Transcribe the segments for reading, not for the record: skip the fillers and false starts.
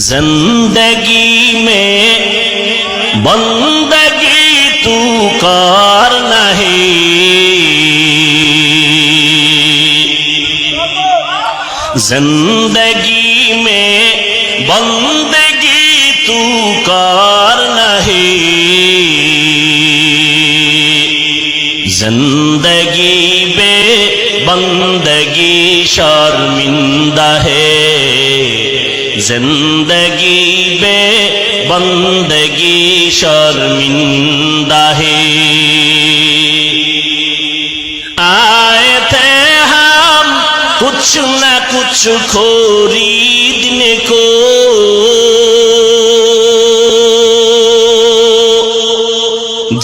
जिंदगी में बंदगी तू कर नहीं, जिंदगी में बंदगी तू कर नहीं, जिंदगी बे बंदगी शर्मिंदा है, जिंदगी बे बंदगी शर्मिंदा है। आए थे हम कुछ न कुछ खरीदने को,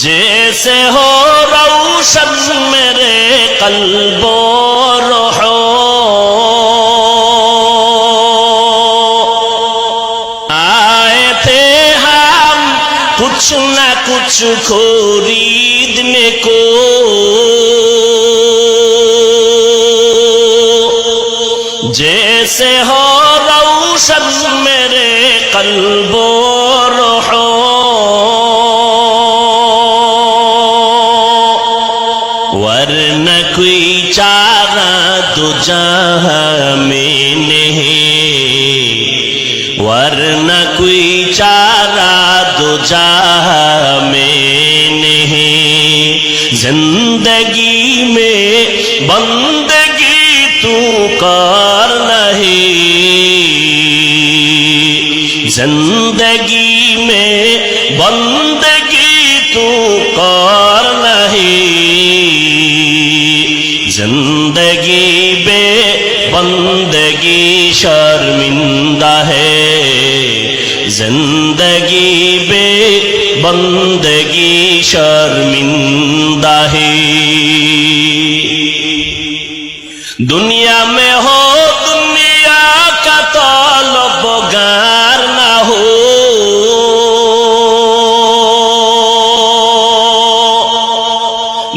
जैसे हो रोशन मेरे कल्बो रोहो, आए थे हम कुछ न कुछ खरीदने को, जैसे हो रोशन मेरे कल्बो रोहो, वरना कोई चारा दो जहां में नहीं, वरना कोई चारा दो जहां में नहीं, जिंदगी में बंदगी तू कर नहीं, जिंदगी में बंदगी तू कर नहीं, जिंदगी बे बंदगी शर्मिंदा है, जिंदगी बे बंदगी शर्मिंदा है। दुनिया में हो दुनिया का तलबगार ना हो,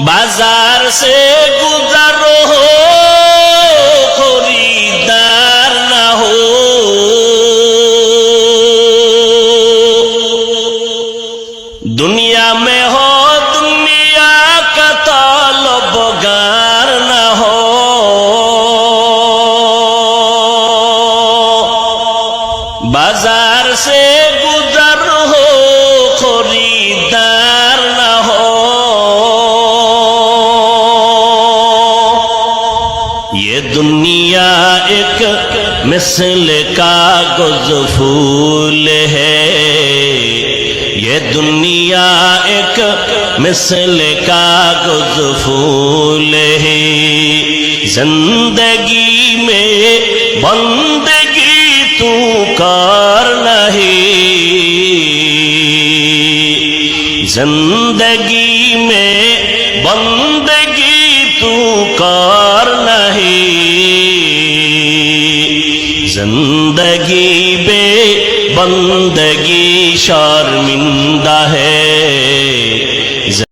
बाजार से गुजरो हो खरीदार ना हो, दुनिया में हो दुनिया का तलबगार ना हो, बाजार से गुजर हो खरीदार ना हो, ये दुनिया एक मिसल कागज फूल है, ये दुनिया एक मिसल कागज फूल है, जिंदगी में बंदगी तू कर नहीं, जिंदगी में बंदगी तू कर नहीं, जिंदगी बे बंदगी शर्मिंदा है,